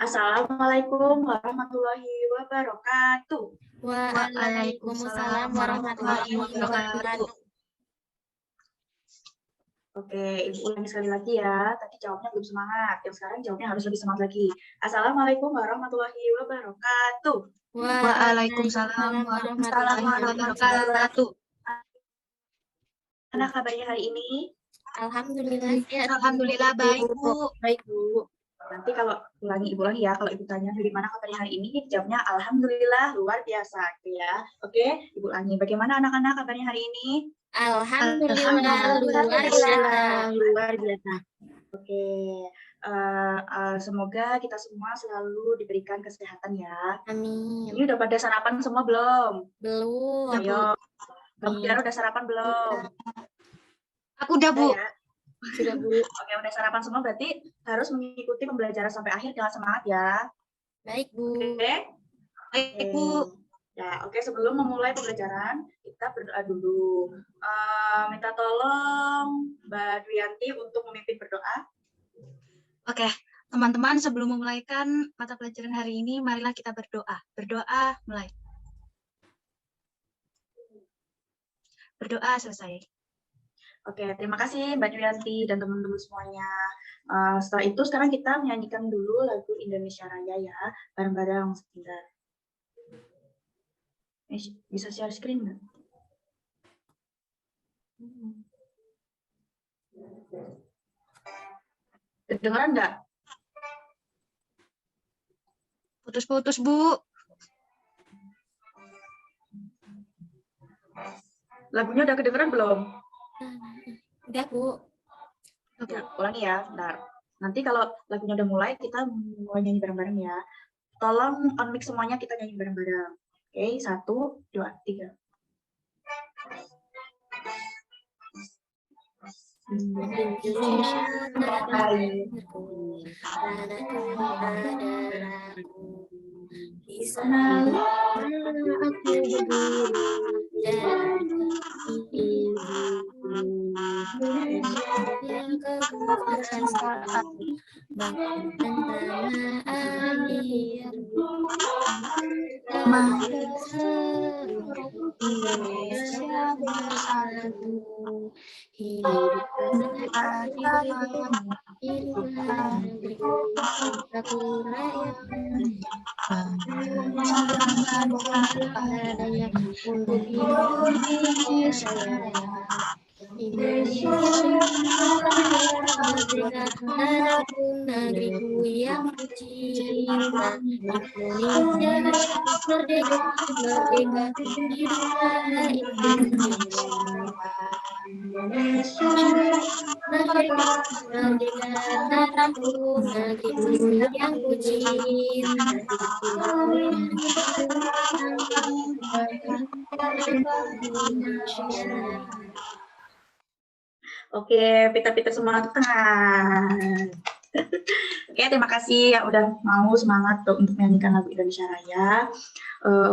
Assalamualaikum warahmatullahi wabarakatuh. Waalaikumsalam warahmatullahi wabarakatuh. Oke, Ibu ulangi sekali lagi ya. Tadi jawabnya belum semangat. Yang sekarang jawabnya harus lebih semangat lagi. Assalamualaikum warahmatullahi wabarakatuh. Waalaikumsalam warahmatullahi wabarakatuh. Mana kabarnya hari ini? Alhamdulillah baik, Bu. Baik, Bu. Nanti kalau Ibu ulangi ya, kalau Ibu tanya dari mana kabarnya hari ini, jawabnya Alhamdulillah, luar biasa. Gitu ya. Oke, Ibu ulangi. Bagaimana anak-anak kabarnya hari ini? Alhamdulillah luar biasa. Oke, semoga kita semua selalu diberikan kesehatan ya. Amin. Ini udah pada sarapan semua belum? Belum. Ayo, Kamu Tiara udah sarapan belum? Aku udah, Bu. Ya? Sudah, Bu. Oke, udah sarapan semua berarti harus mengikuti pembelajaran sampai akhir dengan semangat ya. Baik, Bu. Oke? Baik, Bu. Ya, oke, sebelum memulai pembelajaran, kita berdoa dulu. Minta tolong Mbak Dwianti untuk memimpin berdoa. Oke, teman-teman, sebelum memulaikan mata pelajaran hari ini, marilah kita berdoa. Berdoa, mulai. Berdoa, selesai. Oke, terima kasih Mbak Dwianti dan teman-teman semuanya. Setelah itu, sekarang kita menyanyikan dulu lagu Indonesia Raya ya, bareng-bareng sebentar. Bisa share screen nggak? Kedengeran nggak? Putus-putus, Bu. Lagunya udah kedengeran belum? Udah, Bu. Ya, ulangi ya, bentar. Nanti kalau lagunya udah mulai, kita mulai nyanyi bareng-bareng ya. Tolong on mic semuanya, kita nyanyi bareng-bareng. Oke, 1, 2, 3. Indonesia tanahku, di sana aku berdiri dan yang kekuasaan dan tanah airku Indonesia bersatu hiduplah negeriku aku rakyat untuk Indonesia Indonesia merdeka tanahku negeriku yang kucinta Indonesia merdeka merdeka hiduplah Indonesia merdeka merdeka tanahku negeriku yang kucinta Oke, Peter semangat. Oke, terima kasih yang udah mau semangat untuk menyanyikan lagu Indonesia Raya.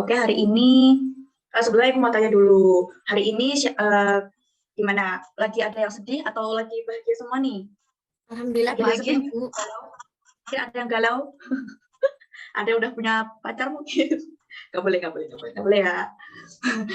Oke, hari ini sebelumnya Ibu mau tanya dulu. Hari ini gimana? Lagi ada yang sedih atau lagi bahagia semua nih? Alhamdulillah bahagia, Bu. Ada yang galau? Ada yang udah punya pacar mungkin? Gak boleh ya.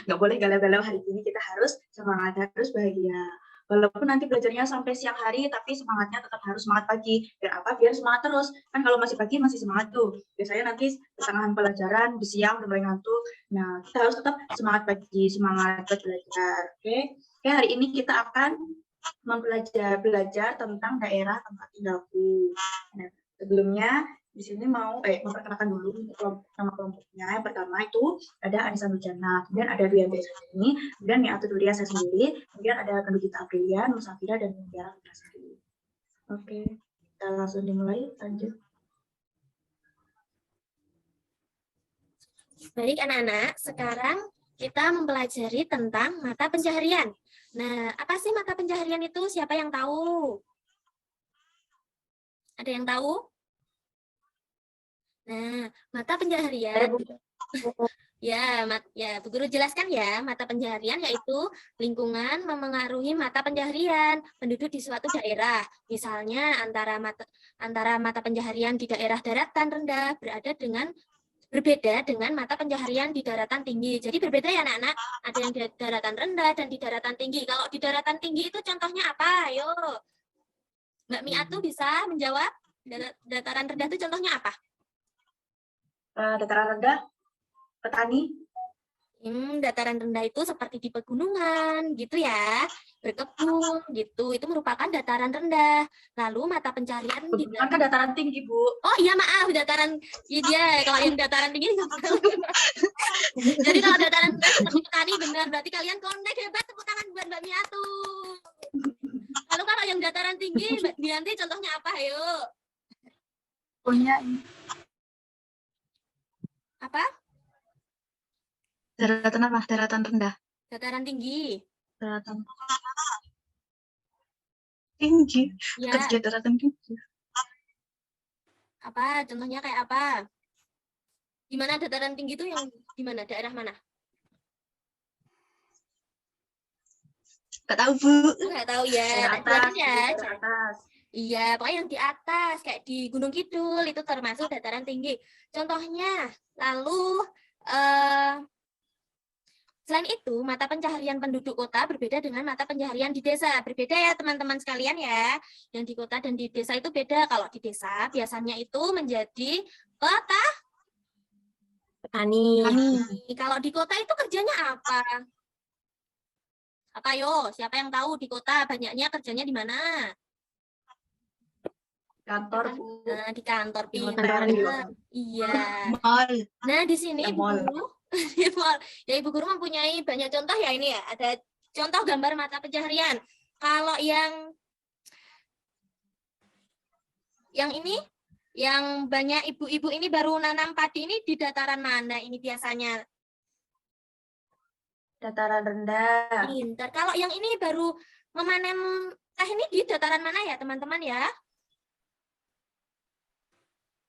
Gak boleh galau-galau hari ini, kita harus semangat, harus bahagia. Walaupun nanti belajarnya sampai siang hari, tapi semangatnya tetap harus semangat pagi. Biar apa? Biar semangat terus. Kan kalau masih pagi masih semangat tuh. Biasanya nanti pertengahan pelajaran, di siang udah mulai ngantuk. Nah, kita harus tetap semangat pagi, semangat belajar. Oke, hari ini kita akan belajar tentang daerah tempat tinggalku. Nah, sebelumnya di sini mau memperkenalkan dulu nama kelompoknya. Yang pertama itu ada Anissa Nurjana, kemudian ada Dwianti ini, kemudian Niatu Duria saya sendiri, kemudian ada Kendugita Aprilia, Nusafira, dan Mutiara Putrasari. Oke, kita langsung dimulai, lanjut. Baik anak-anak, sekarang kita mempelajari tentang mata pencaharian. Nah, apa sih mata pencaharian itu? Siapa yang tahu? Ada yang tahu? Nah, mata pencaharian Ya, Bu Guru jelaskan ya, mata pencaharian yaitu lingkungan memengaruhi mata pencaharian penduduk di suatu daerah. Misalnya antara mata pencaharian di daerah daratan rendah berbeda dengan mata pencaharian di daratan tinggi. Jadi berbeda ya anak-anak, ada yang di daratan rendah dan di daratan tinggi. Kalau di daratan tinggi itu contohnya apa? Ayo, Mbak Mia tuh bisa menjawab. Dataran rendah itu contohnya apa? Dataran rendah, petani. Dataran rendah itu seperti di pegunungan gitu ya, berkebun gitu. Itu merupakan dataran rendah. Lalu mata pencaharian di Pegunungan kan dataran tinggi, Bu. Oh iya maaf, dataran ya, kalau yang dataran tinggi. Jadi kalau dataran rendah seperti petani benar, berarti kalian connect hebat, tepuk tangan buat Mbak Mia tuh. Lalu kalau yang dataran tinggi, Mbak Dianti contohnya apa? Ayo. Punya Apa? Daratan apa? Daratan rendah. Dataran tinggi. Daratan tinggi. Ya. Dekat daratan tinggi. Apa? Contohnya kayak apa? Di mana dataran tinggi itu yang di mana? Daerah mana? Nggak tahu, Bu. Nggak tahu ya. atas, Ya. atas. Iya, pokoknya yang di atas, kayak di Gunung Kidul, itu termasuk dataran tinggi. Contohnya, lalu selain itu, mata pencaharian penduduk kota berbeda dengan mata pencaharian di desa. Berbeda ya teman-teman sekalian ya. Yang di kota dan di desa itu beda. Kalau di desa biasanya itu menjadi petani. Kalau di kota itu kerjanya apa? Apa yo? Siapa yang tahu di kota banyaknya kerjanya di mana? Kantor, Bu. Nah, di kantor Di pintar. hotel. Iya. Mall. Nah, di sini Ya, Ibu mall. Guru, ya Ibu Guru mempunyai banyak contoh ya ini ya. Ada contoh gambar mata pencaharian. Kalau yang ini, yang banyak ibu-ibu ini baru nanam padi ini di dataran mana ini biasanya? Dataran rendah. Pintar. Kalau yang ini baru memanen teh ini di dataran mana ya teman-teman ya?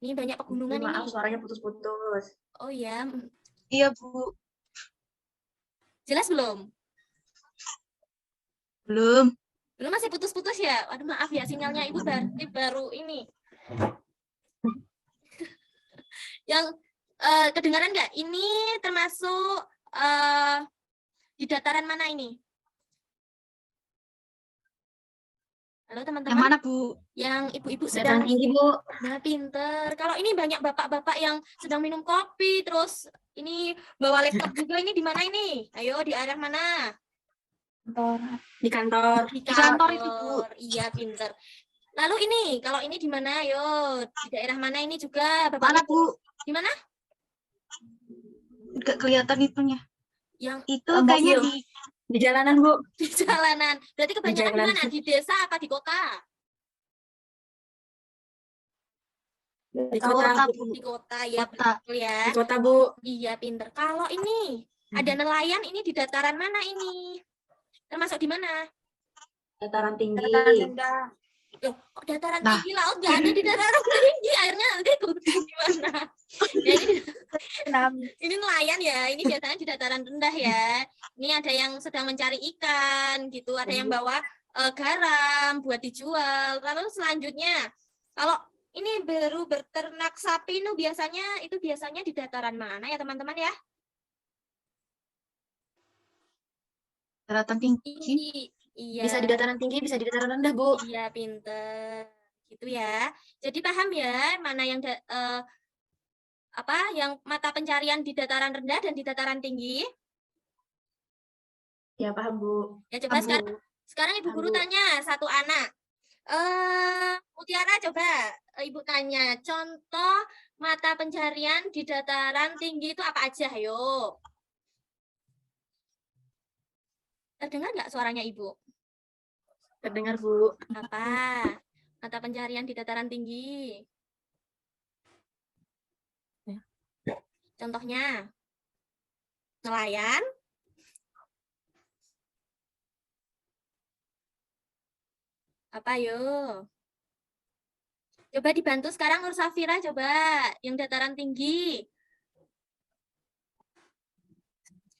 Ini banyak pegunungan Maaf, ini. suaranya putus-putus. Oh ya, Iya, Bu. jelas belum? Belum. Belum, masih putus-putus ya? Aduh maaf ya, sinyalnya Ibu baru ini. Yang kedengaran nggak? Ini termasuk di dataran mana ini? Halo teman-teman. Yang mana, Bu? Yang ibu-ibu Dataran sedang tinggi, Bu. Nah, pinter. Kalau ini banyak bapak-bapak yang sedang minum kopi, terus ini bawa laptop juga. Ini di mana ini? Ayo, di arah mana? Di kantor. Di kantor itu, Bu. Iya, pinter. Lalu ini, kalau ini di mana? Ayo, di daerah mana ini juga? Bapak Mana, Bu? Di mana? Nggak kelihatan itunya. Yang Itu kayaknya di jalanan, Bu. di jalanan. Berarti kebanyakan di mana? Di desa apa di kota? Di kota, Bu. Di kota ya, Kota. betul ya. Di kota, Bu. Iya, pinter. Kalau ini ada nelayan, ini di dataran mana ini? Termasuk di mana? Dataran tinggi. Dataran rendah. Loh, kok dataran tinggi laut nggak ada di dataran tinggi? Airnya nanti gimana? Ya, ini nelayan ya. Ini biasanya di dataran rendah ya. Ini ada yang sedang mencari ikan gitu. Ada yang bawa garam buat dijual. Lalu selanjutnya, kalau ini baru berternak sapi itu biasanya di dataran mana ya teman-teman ya? Daratan tinggi. Iya. Bisa di dataran tinggi, bisa di dataran rendah, Bu. Iya, pinter. Gitu ya. Jadi paham ya mana yang yang mata pencarian di dataran rendah dan di dataran tinggi? Ya, paham, Bu. Ya, coba Paham, Bu. sekarang Ibu Guru Bu. tanya satu anak. Mutiara, coba Ibu tanya, contoh mata pencarian di dataran tinggi itu apa aja? Ayo. Terdengar nggak suaranya Ibu? Terdengar, Bu. Apa? Mata pencarian di dataran tinggi. Contohnya, nelayan. Apa yo? Coba dibantu sekarang Nur Safira, coba yang dataran tinggi.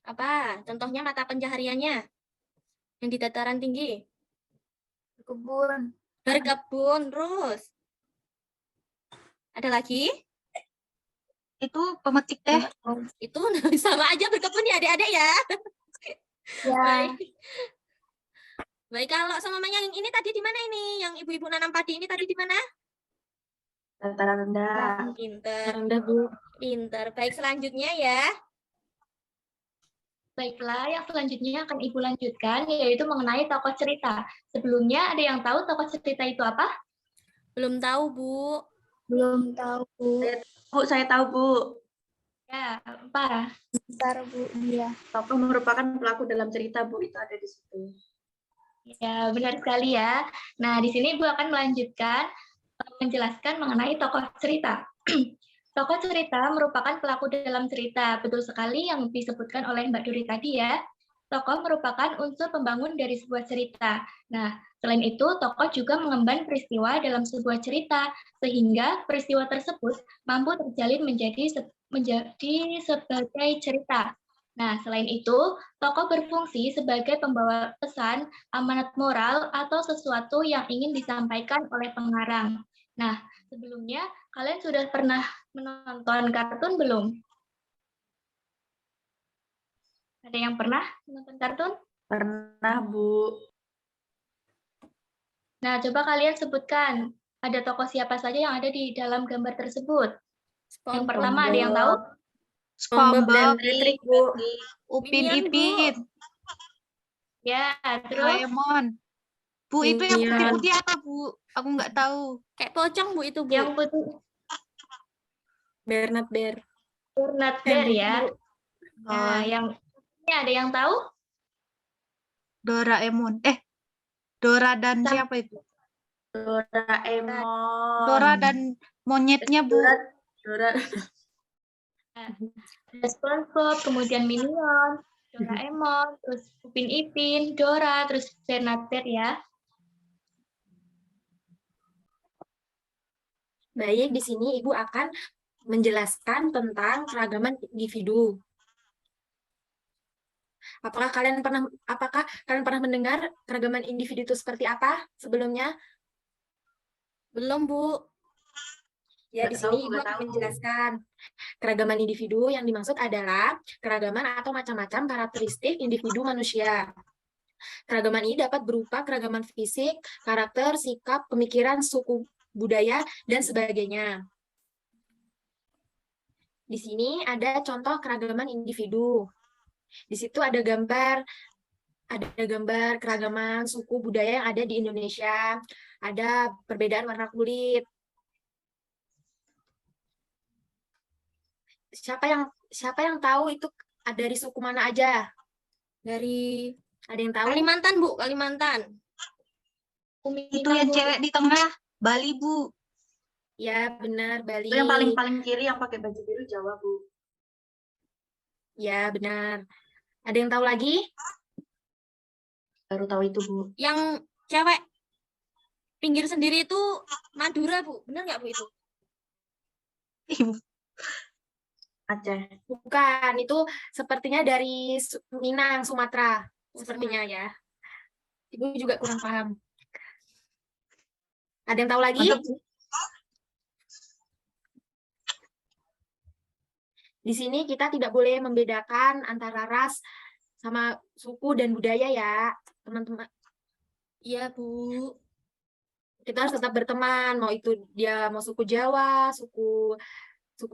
Apa? Contohnya mata pencahariannya yang di dataran tinggi. Kebun. Berkebun, terus. Ada lagi? Itu pemetik teh. Itu sama aja berkebun ya adik-adik ya. Ya. Baik. Baik, kalau sama yang ini tadi di mana ini? Yang ibu-ibu nanam padi ini tadi di mana? Dataran rendah. Pinter. Rendah, Bu. Pinter. Baik, selanjutnya ya. Baiklah, yang selanjutnya akan Ibu lanjutkan, yaitu mengenai tokoh cerita. Sebelumnya, ada yang tahu tokoh cerita itu apa? Belum tahu, Bu. Belum tahu, Bu. Bu, saya tahu, Bu. Ya, apa? Bentar, Bu. Iya. Tokoh merupakan pelaku dalam cerita, Bu. Itu ada di situ. Ya, benar sekali ya. Nah, di sini Ibu akan melanjutkan menjelaskan mengenai tokoh cerita. Tokoh cerita merupakan pelaku dalam cerita. Betul sekali yang disebutkan oleh Mbak Duri tadi ya. Tokoh merupakan unsur pembangun dari sebuah cerita. Nah, selain itu, tokoh juga mengemban peristiwa dalam sebuah cerita, sehingga peristiwa tersebut mampu terjalin menjadi sebagai cerita. Nah, selain itu, tokoh berfungsi sebagai pembawa pesan, amanat moral, atau sesuatu yang ingin disampaikan oleh pengarang. Nah, sebelumnya, kalian sudah pernah menonton kartun belum? Ada yang pernah menonton kartun? Pernah, Bu. Nah, coba kalian sebutkan, ada tokoh siapa saja yang ada di dalam gambar tersebut. Yang pertama, ada yang tahu? SpongeBob dan SpongeBob, Patrick, Bu. Upin Minion, Bu. Ipin, Ya, terus Doraemon. Bu, itu yang Minion. putih-putih apa, Bu? Aku nggak tahu. Kayak pocong, Bu, itu, Bu. yang putih Bernard Bear. Bernard Bear ya. Oh, Nah, yang ini ada yang tahu? Doraemon. Dora dan Sam- siapa itu? Doraemon. Dora dan monyetnya, Bu. Dora. Ada SpongeBob, kemudian Minion, Doraemon, terus Upin Ipin, Dora, terus Bernard Bear ya. Baik, di sini Ibu akan menjelaskan tentang keragaman individu. Apakah kalian pernah mendengar keragaman individu itu seperti apa sebelumnya? Belum, Bu. Ya, di Nggak tahu, sini Ibu nggak akan tahu. menjelaskan. Keragaman individu yang dimaksud adalah keragaman atau macam-macam karakteristik individu manusia. Keragaman ini dapat berupa keragaman fisik, karakter, sikap, pemikiran, suku, budaya, dan sebagainya. Di sini ada contoh keragaman individu. Di situ ada gambar keragaman suku budaya yang ada di Indonesia. Ada perbedaan warna kulit. Siapa yang tahu itu dari suku mana aja? Ada yang tahu? Kalimantan, Bu. Kalimantan. Itu yang cewek di tengah, Bali, Bu. Ya, benar, Bali. Itu yang paling kiri yang pakai baju biru Jawa, Bu. Ya, benar. Ada yang tahu lagi? Baru tahu itu, Bu. Yang cewek pinggir sendiri itu Madura, Bu. Benar nggak, Bu, itu? Aceh. Bukan, itu sepertinya dari Minang, Sumatera. Sepertinya ya. Ibu juga kurang paham. Ada yang tahu lagi? Mantap, Bu. Di sini kita tidak boleh membedakan antara ras sama suku dan budaya ya, teman-teman. Iya, Bu. Kita harus tetap berteman, mau itu dia mau suku Jawa, suku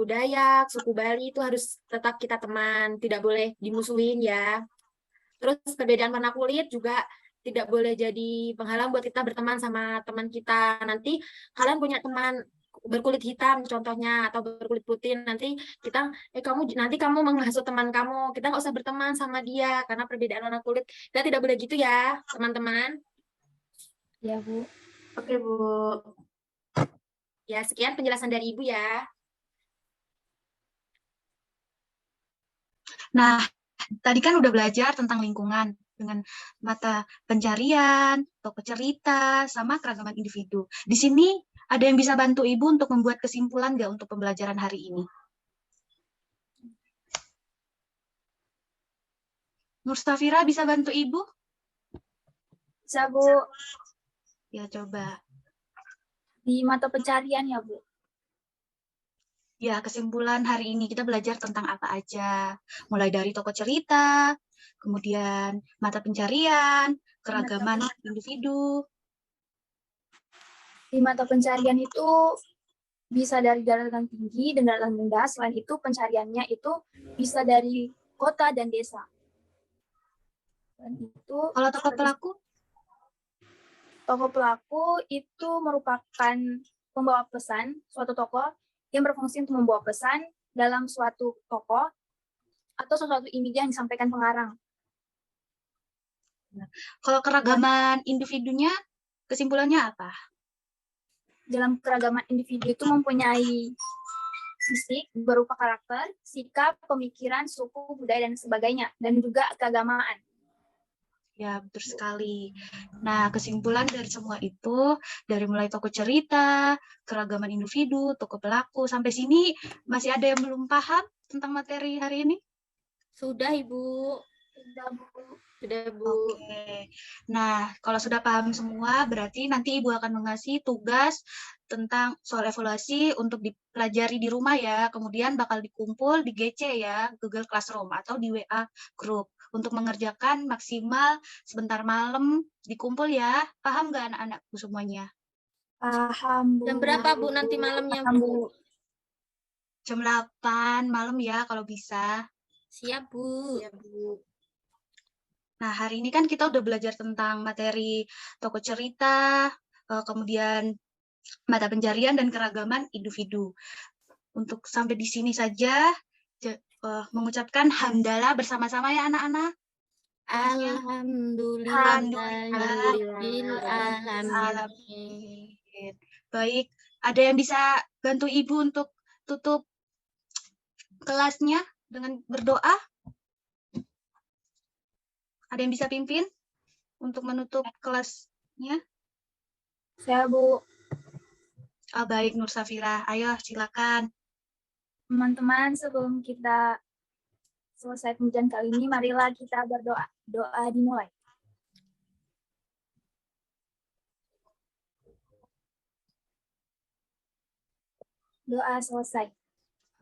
Dayak, suku Bali, itu harus tetap kita teman, tidak boleh dimusuhin ya. Terus perbedaan warna kulit juga tidak boleh jadi penghalang buat kita berteman sama teman kita. Nanti kalian punya teman berkulit hitam contohnya atau berkulit putih, nanti kamu menghasut teman kamu, kita nggak usah berteman sama dia karena perbedaan warna kulit. Kita tidak boleh gitu ya, teman-teman. Iya, Bu. Oke, Bu. Ya, sekian penjelasan dari Ibu ya. Nah, tadi kan udah belajar tentang lingkungan dengan mata pencarian, tokoh cerita, sama keragaman individu. Di sini ada yang bisa bantu Ibu untuk membuat kesimpulan nggak untuk pembelajaran hari ini? Nur Safira bisa bantu Ibu? Bisa, Bu. Ya, coba. Di mata pencarian ya, Bu. Ya, kesimpulan hari ini kita belajar tentang apa aja. Mulai dari tokoh cerita, kemudian mata pencarian, keragaman individu. Di mata pencarian itu bisa dari daratan tinggi dan daratan rendah. Selain itu, pencariannya itu bisa dari kota dan desa. Dan itu Kalau tokoh pelaku, tokoh pelaku itu merupakan pembawa pesan, suatu tokoh yang berfungsi untuk membawa pesan dalam suatu tokoh atau suatu ide yang disampaikan pengarang. kalau keragaman individunya, kesimpulannya apa? Dalam keragaman individu itu mempunyai fisik berupa karakter, sikap, pemikiran, suku, budaya, dan sebagainya, dan juga keagamaan. Ya, betul sekali. Nah, kesimpulan dari semua itu, dari mulai tokoh cerita, keragaman individu, tokoh pelaku, sampai sini masih ada yang belum paham tentang materi hari ini? Sudah, Ibu. Sudah, Bu. Oke. Nah, kalau sudah paham semua, berarti nanti Ibu akan mengasih tugas tentang soal evaluasi untuk dipelajari di rumah ya. Kemudian bakal dikumpul di GC ya, Google Classroom atau di WA Group. Untuk mengerjakan maksimal sebentar malam dikumpul ya. Paham nggak anak-anakku semuanya? Paham, Bu. Jam berapa, Bu, nanti malamnya, Paham, Bu? Bu. Jam 8 malam ya kalau bisa. Siap, Bu. Ya, Bu. Nah, hari ini kan kita udah belajar tentang materi tokoh cerita, kemudian mata pencarian dan keragaman individu. Untuk sampai di sini saja, mengucapkan hamdalah bersama-sama ya anak-anak. Alhamdulillahirabbil alamin. Baik, ada yang bisa bantu Ibu untuk tutup kelasnya dengan berdoa? Ada yang bisa pimpin untuk menutup kelasnya? Saya, Bu. Baik, Nur Safira. Ayo, silakan. Teman-teman, sebelum kita selesai pengajian kali ini, marilah kita berdoa. Doa dimulai. Doa selesai.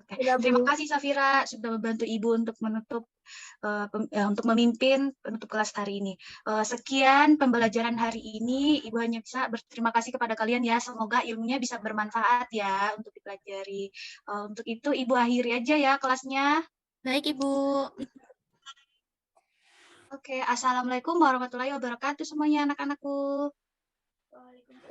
Oke. Sudah, Terima Bu. kasih Safira sudah membantu Ibu untuk menutup untuk memimpin penutup kelas hari ini. Sekian pembelajaran hari ini. Ibu hanya bisa berterima kasih kepada kalian ya. Semoga ilmunya bisa bermanfaat ya untuk dipelajari. Untuk itu Ibu akhiri aja ya kelasnya. Baik, Ibu. Oke, Assalamualaikum warahmatullahi wabarakatuh semuanya anak-anakku. Waalaikumsalam.